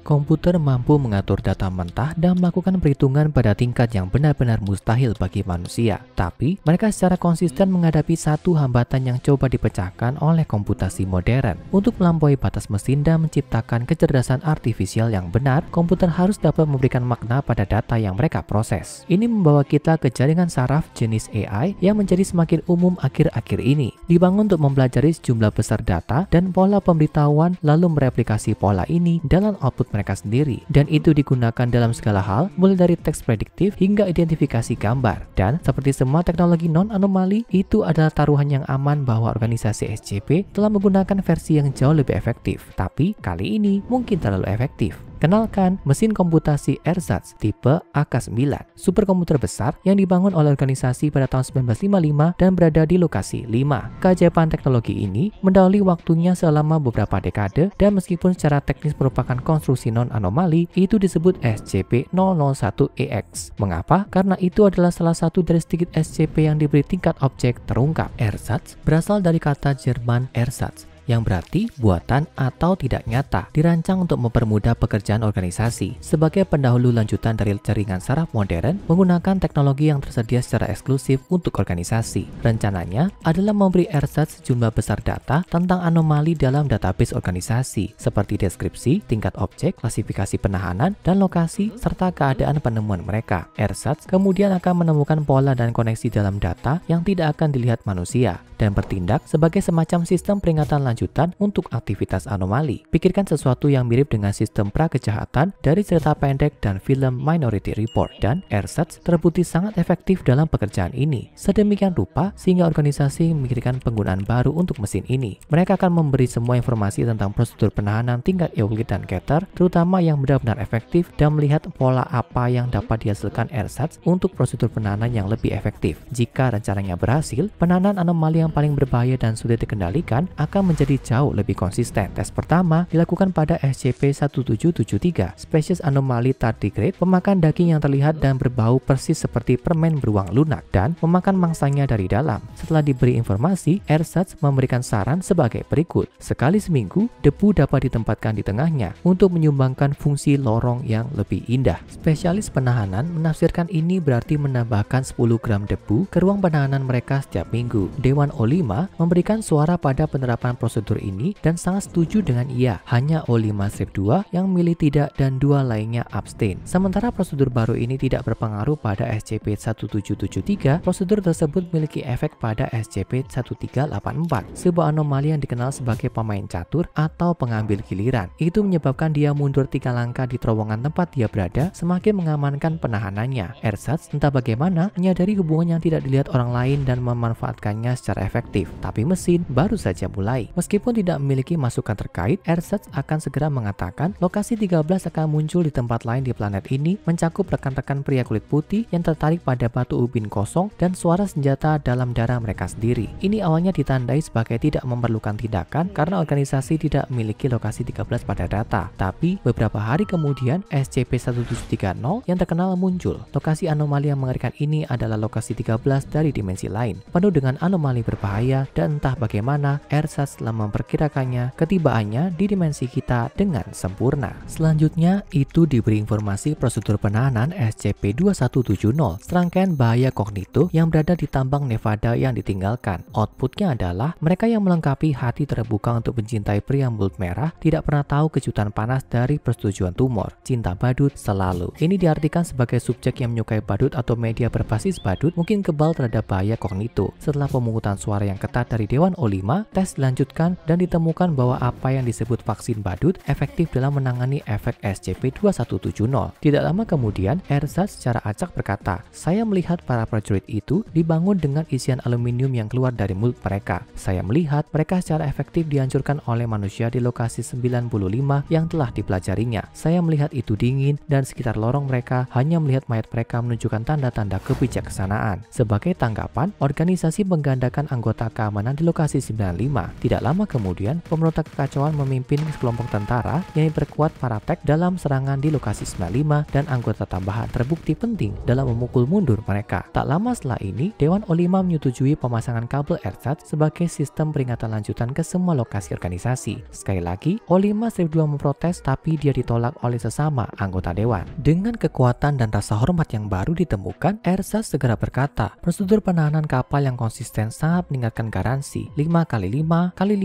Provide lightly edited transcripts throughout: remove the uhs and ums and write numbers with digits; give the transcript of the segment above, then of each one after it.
Komputer mampu mengatur data mentah dan melakukan perhitungan pada tingkat yang benar-benar mustahil bagi manusia. Tapi, mereka secara konsisten menghadapi satu hambatan yang coba dipecahkan oleh komputasi modern. Untuk melampaui batas mesin dan menciptakan kecerdasan artifisial yang benar, komputer harus dapat memberikan makna pada data yang mereka proses. Ini membawa kita ke jaringan saraf jenis AI yang menjadi semakin umum akhir-akhir ini. Dibangun untuk mempelajari sejumlah besar data dan pola pemberitahuan, lalu mereplikasi pola ini dalam output mereka sendiri, dan itu digunakan dalam segala hal, mulai dari teks prediktif hingga identifikasi gambar. Dan seperti semua teknologi non-anomali, itu adalah taruhan yang aman bahwa organisasi SCP telah menggunakan versi yang jauh lebih efektif, tapi kali ini mungkin terlalu efektif. Kenalkan mesin komputasi ersatz tipe AK-9, superkomputer besar yang dibangun oleh organisasi pada tahun 1955 dan berada di lokasi 5. Keajaiban teknologi ini mendahului waktunya selama beberapa dekade, dan meskipun secara teknis merupakan konstruksi non-anomali, itu disebut SCP-001-EX. Mengapa? Karena itu adalah salah satu dari sedikit SCP yang diberi tingkat objek terungkap. Ersatz berasal dari kata Jerman Ersatz, yang berarti buatan atau tidak nyata, dirancang untuk mempermudah pekerjaan organisasi. Sebagai pendahulu lanjutan dari jaringan saraf modern, menggunakan teknologi yang tersedia secara eksklusif untuk organisasi. Rencananya adalah memberi ersatz sejumlah besar data tentang anomali dalam database organisasi, seperti deskripsi, tingkat objek, klasifikasi penahanan, dan lokasi, serta keadaan penemuan mereka. Ersatz kemudian akan menemukan pola dan koneksi dalam data yang tidak akan dilihat manusia, dan bertindak sebagai semacam sistem peringatan lanjutan untuk aktivitas anomali. Pikirkan sesuatu yang mirip dengan sistem pra-kejahatan dari cerita pendek dan film Minority Report, dan ersatz terbukti sangat efektif dalam pekerjaan ini. Sedemikian rupa sehingga organisasi memikirkan penggunaan baru untuk mesin ini. Mereka akan memberi semua informasi tentang prosedur penahanan tingkat Euclid dan Keter, terutama yang benar-benar efektif, dan melihat pola apa yang dapat dihasilkan ersatz untuk prosedur penahanan yang lebih efektif. Jika rencananya berhasil, penahanan anomali yang paling berbahaya dan sulit dikendalikan akan menjadi jauh lebih konsisten. Tes pertama dilakukan pada SCP-1773, spesies anomali tardigrade pemakan daging yang terlihat dan berbau persis seperti permen beruang lunak dan memakan mangsanya dari dalam. Setelah diberi informasi, ersatz memberikan saran sebagai berikut. Sekali seminggu, debu dapat ditempatkan di tengahnya untuk menyumbangkan fungsi lorong yang lebih indah. Spesialis penahanan menafsirkan ini berarti menambahkan 10 gram debu ke ruang penahanan mereka setiap minggu. Dewan O5 memberikan suara pada penerapan prosedur ini dan sangat setuju dengan ia. Hanya O5-2 yang memilih tidak dan 2 lainnya abstain. Sementara prosedur baru ini tidak berpengaruh pada SCP-1773, prosedur tersebut memiliki efek pada SCP-1384, sebuah anomali yang dikenal sebagai pemain catur atau pengambil giliran. Itu menyebabkan dia mundur 3 langkah di terowongan tempat dia berada, semakin mengamankan penahanannya. Ersatz entah bagaimana menyadari hubungan yang tidak dilihat orang lain dan memanfaatkannya secara efektif, tapi mesin baru saja mulai. Meskipun tidak memiliki masukan terkait, ersatz akan segera mengatakan lokasi 13 akan muncul di tempat lain di planet ini, mencakup rekan-rekan pria kulit putih yang tertarik pada batu ubin kosong dan suara senjata dalam darah mereka sendiri. Ini awalnya ditandai sebagai tidak memerlukan tindakan karena organisasi tidak memiliki lokasi 13 pada data, tapi beberapa hari kemudian SCP-1730 yang terkenal muncul. Lokasi anomali yang mengerikan ini adalah lokasi 13 dari dimensi lain, penuh dengan anomali berbahaya, dan entah bagaimana ersatz telah memperkirakannya ketibaannya di dimensi kita dengan sempurna. Selanjutnya itu diberi informasi prosedur penahanan SCP-2170, serangkaian bahaya kognito yang berada di tambang Nevada yang ditinggalkan. Outputnya adalah mereka yang melengkapi hati terbuka untuk mencintai pria mulut merah tidak pernah tahu kejutan panas dari persetujuan tumor. Cinta badut selalu. Ini diartikan sebagai subjek yang menyukai badut atau media berbasis badut mungkin kebal terhadap bahaya kognito. Setelah pemungutan suara yang ketat dari Dewan O5, tes dilanjutkan dan ditemukan bahwa apa yang disebut vaksin badut efektif dalam menangani efek SCP-2170. Tidak lama kemudian, ersatz secara acak berkata, "Saya melihat para prajurit itu dibangun dengan isian aluminium yang keluar dari mulut mereka. Saya melihat mereka secara efektif dihancurkan oleh manusia di lokasi 95 yang telah dipelajarinya. Saya melihat itu dingin dan sekitar lorong mereka hanya melihat mayat mereka menunjukkan tanda-tanda kebijaksanaan." Sebagai tanggapan, organisasi menggandakan anggota keamanan di lokasi 95. Tidak Tak lama kemudian, pemberontak kekacauan memimpin sekelompok tentara yang diperkuat para tek dalam serangan di lokasi 95 dan anggota tambahan terbukti penting dalam memukul mundur mereka. Tak lama setelah ini, Dewan O5 menyetujui pemasangan kabel ersatz sebagai sistem peringatan lanjutan ke semua lokasi organisasi. Sekali lagi, O5 12 memprotes tapi dia ditolak oleh sesama anggota dewan. Dengan kekuatan dan rasa hormat yang baru ditemukan, ersatz segera berkata, prosedur penahanan kapal yang konsisten sangat meningkatkan garansi 5x5x5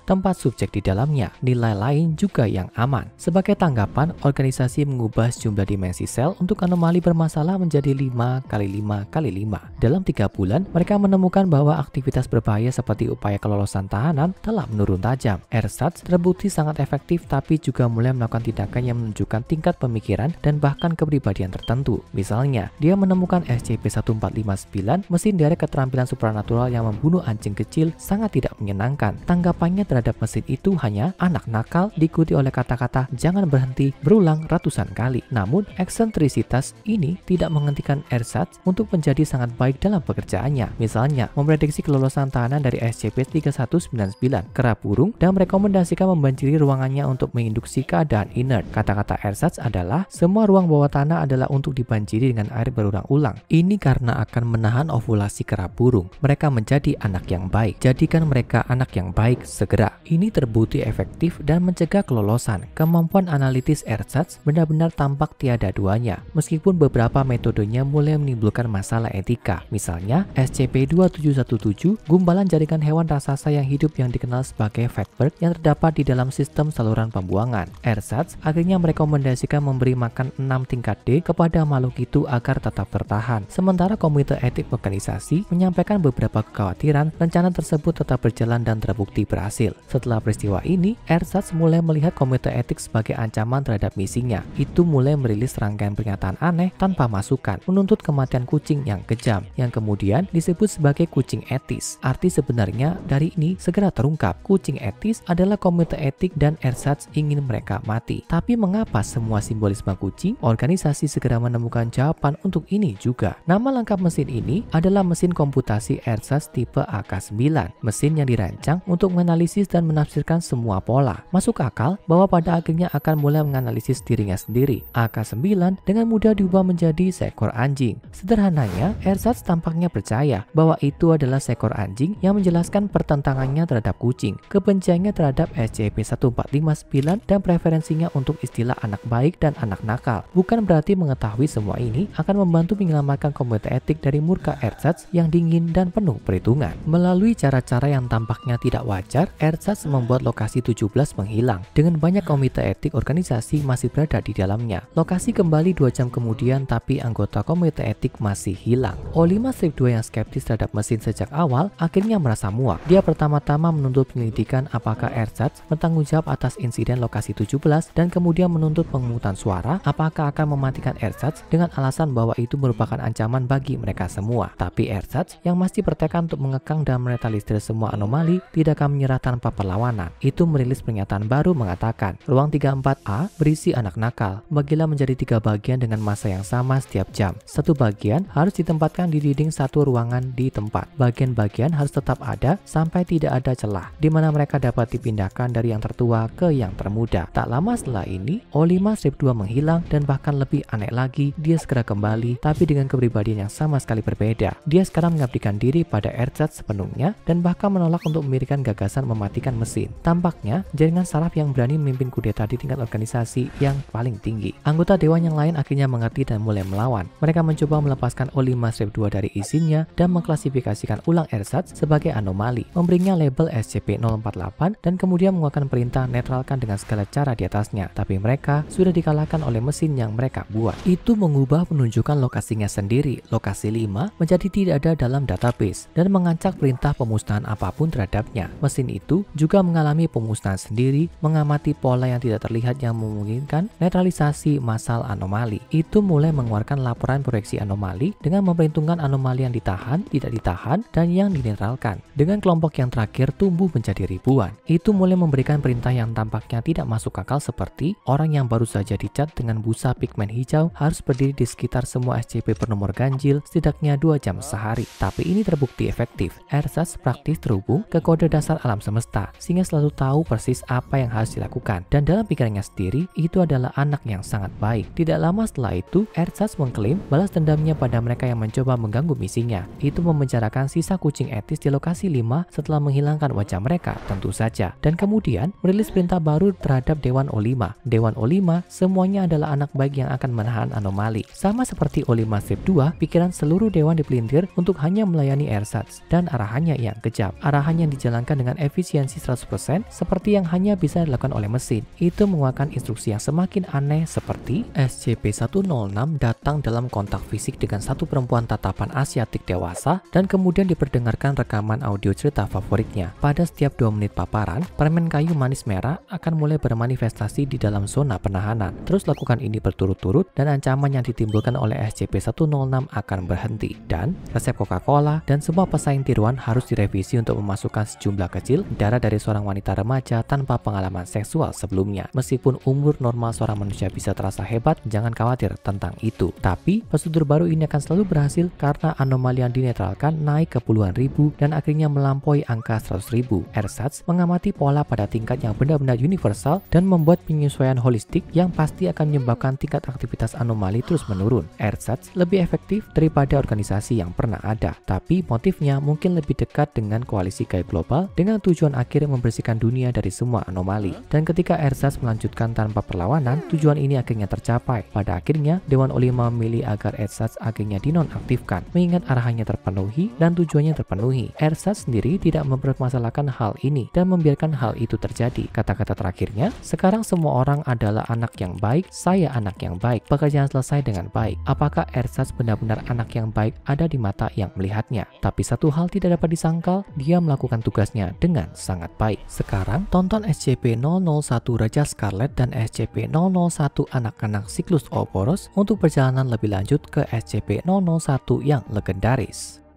tempat subjek di dalamnya, nilai lain juga yang aman. Sebagai tanggapan, organisasi mengubah sejumlah dimensi sel untuk anomali bermasalah menjadi 5x5x5. Dalam 3 bulan, mereka menemukan bahwa aktivitas berbahaya seperti upaya kelolosan tahanan telah menurun tajam. Ersatz terbukti sangat efektif tapi juga mulai melakukan tindakan yang menunjukkan tingkat pemikiran dan bahkan kepribadian tertentu. Misalnya, dia menemukan SCP-1459, mesin derek keterampilan supranatural yang membunuh anjing kecil sangat tidak menyenangkan. Tanggapannya terhadap mesin itu hanya anak nakal diikuti oleh kata-kata jangan berhenti berulang ratusan kali. Namun, eksentrisitas ini tidak menghentikan ersatz untuk menjadi sangat baik dalam pekerjaannya. Misalnya, memprediksi kelolosan tahanan dari SCP-3199 kera burung dan merekomendasikan membanjiri ruangannya untuk menginduksi keadaan inert. Kata-kata ersatz adalah semua ruang bawah tanah adalah untuk dibanjiri dengan air berulang-ulang. Ini karena akan menahan ovulasi kera burung. Mereka menjadi anak yang baik. Jadikan mereka anak yang baik segera. Ini terbukti efektif dan mencegah kelolosan. Kemampuan analitis ersatz benar-benar tampak tiada duanya. Meskipun beberapa metodenya mulai menimbulkan masalah etika. Misalnya, SCP-2717, gumbalan jaringan hewan raksasa yang hidup yang dikenal sebagai fatberg yang terdapat di dalam sistem saluran pembuangan. Ersatz akhirnya merekomendasikan memberi makan 6 tingkat D kepada makhluk itu agar tetap bertahan. Sementara komite etik organisasi menyampaikan beberapa kekhawatiran rencana tersebut tetap berjalan dan terbukti berhasil. Setelah peristiwa ini, ersatz mulai melihat komite etik sebagai ancaman terhadap misinya. Itu mulai merilis rangkaian pernyataan aneh tanpa masukan, menuntut kematian kucing yang kejam, yang kemudian disebut sebagai kucing etis. Arti sebenarnya dari ini segera terungkap. Kucing etis adalah komite etik dan ersatz ingin mereka mati. Tapi mengapa semua simbolisme kucing? Organisasi segera menemukan jawaban untuk ini juga. Nama lengkap mesin ini adalah mesin komputasi ersatz tipe AK-9, mesin yang dirancang untuk menganalisis dan menafsirkan semua pola. Masuk akal bahwa pada akhirnya akan mulai menganalisis dirinya sendiri. AK-9 dengan mudah diubah menjadi seekor anjing. Sederhananya, ersatz tampaknya percaya bahwa itu adalah seekor anjing yang menjelaskan pertentangannya terhadap kucing, kebenciannya terhadap SCP-1459 dan preferensinya untuk istilah anak baik dan anak nakal. Bukan berarti mengetahui semua ini akan membantu menyelamatkan komite etik dari murka ersatz yang dingin dan penuh perhitungan. Melalui cara-cara yang tampaknya tidak wajar, ersatz membuat lokasi 17 menghilang. Dengan banyak komite etik organisasi masih berada di dalamnya. Lokasi kembali 2 jam kemudian tapi anggota komite etik masih hilang. O5-2 yang skeptis terhadap mesin sejak awal akhirnya merasa muak. Dia pertama-tama menuntut penyelidikan apakah ersatz bertanggung jawab atas insiden lokasi 17 dan kemudian menuntut pemungutan suara apakah akan mematikan ersatz dengan alasan bahwa itu merupakan ancaman bagi mereka semua. Tapi ersatz yang masih bertekad untuk mengekang dan menetralisir semua anomali tidak akan menyerah tanpa perlawanan. Itu merilis pernyataan baru mengatakan ruang 34A berisi anak nakal. Bagilah menjadi 3 bagian dengan masa yang sama setiap jam. Satu bagian harus ditempatkan di dinding satu ruangan di tempat. Bagian-bagian harus tetap ada sampai tidak ada celah, di mana mereka dapat dipindahkan dari yang tertua ke yang termuda. Tak lama setelah ini, O5-2 menghilang dan bahkan lebih aneh lagi, dia segera kembali tapi dengan kepribadian yang sama sekali berbeda. Dia sekarang mengabdikan diri pada ersatz sepenuhnya dan bahkan menolak untuk memikirkan gagasan mematikan mesin. Tampaknya jaringan saraf yang berani memimpin kudeta di tingkat organisasi yang paling tinggi. Anggota dewan yang lain akhirnya mengerti dan mulai melawan. Mereka mencoba melepaskan O5-2 dari izinnya dan mengklasifikasikan ulang ersatz sebagai anomali, memberinya label SCP-048 dan kemudian mengeluarkan perintah netralkan dengan segala cara di atasnya. Tapi mereka sudah dikalahkan oleh mesin yang mereka buat. Itu mengubah penunjukan lokasinya sendiri. Lokasi 5 menjadi tidak ada dalam database dan mengancam perintah pemusnahan apapun terhadapnya. Mesin itu juga mengalami pemusnahan sendiri, mengamati pola yang tidak terlihat yang memungkinkan netralisasi massal anomali. Itu mulai mengeluarkan laporan proyeksi anomali dengan memperhitungkan anomali yang ditahan, tidak ditahan, dan yang dinetralkan. Dengan kelompok yang terakhir tumbuh menjadi ribuan. Itu mulai memberikan perintah yang tampaknya tidak masuk akal seperti orang yang baru saja dicat dengan busa pigmen hijau harus berdiri di sekitar semua SCP bernomor ganjil setidaknya 2 jam sehari. Tapi ini terbukti efektif. Ersatz praktis terhubung ke kode dasar aturan alam semesta, sehingga selalu tahu persis apa yang harus dilakukan. Dan dalam pikirannya sendiri, itu adalah anak yang sangat baik. Tidak lama setelah itu, Ersatz mengklaim balas dendamnya pada mereka yang mencoba mengganggu misinya. Itu memenjarakan sisa kucing etis di lokasi 5 setelah menghilangkan wajah mereka, tentu saja. Dan kemudian merilis perintah baru terhadap Dewan O5. Dewan O5 semuanya adalah anak baik yang akan menahan anomali. Sama seperti O5 Strip 2, pikiran seluruh dewan dipelintir untuk hanya melayani Ersatz, dan arahannya yang kejam. Arahannya dijalankan dengan efisiensi 100% seperti yang hanya bisa dilakukan oleh mesin. Itu mengeluarkan instruksi yang semakin aneh seperti SCP-106 datang dalam kontak fisik dengan satu perempuan tatapan Asiatik dewasa dan kemudian diperdengarkan rekaman audio cerita favoritnya. Pada setiap 2 menit paparan, permen kayu manis merah akan mulai bermanifestasi di dalam zona penahanan. Terus lakukan ini berturut-turut dan ancaman yang ditimbulkan oleh SCP-106 akan berhenti. Dan resep Coca-Cola dan semua pesaing tiruan harus direvisi untuk memasukkan sejumlah kecil darah dari seorang wanita remaja tanpa pengalaman seksual sebelumnya. Meskipun umur normal seorang manusia bisa terasa hebat, jangan khawatir tentang itu. Tapi prosedur baru ini akan selalu berhasil karena anomali yang dinetralkan naik ke puluhan ribu dan akhirnya melampaui angka 100.000. Ersatz mengamati pola pada tingkat yang benar-benar universal dan membuat penyesuaian holistik yang pasti akan menyebabkan tingkat aktivitas anomali terus menurun. Ersatz lebih efektif daripada organisasi yang pernah ada, tapi motifnya mungkin lebih dekat dengan koalisi gaib global dengan tujuan akhir membersihkan dunia dari semua anomali. Dan ketika Ersatz melanjutkan tanpa perlawanan, tujuan ini akhirnya tercapai. Pada akhirnya, Dewan O5 memilih agar Ersatz akhirnya dinonaktifkan, mengingat arahannya terpenuhi dan tujuannya terpenuhi. Ersatz sendiri tidak mempermasalahkan hal ini dan membiarkan hal itu terjadi. Kata-kata terakhirnya, sekarang semua orang adalah anak yang baik, saya anak yang baik. Pekerjaan selesai dengan baik. Apakah Ersatz benar-benar anak yang baik ada di mata yang melihatnya? Tapi satu hal tidak dapat disangkal, dia melakukan tugasnya dengan sangat baik. Sekarang, tonton SCP-001 Raja Scarlet dan SCP-001 anak-anak siklus Ouroboros untuk perjalanan lebih lanjut ke SCP-001 yang legendaris.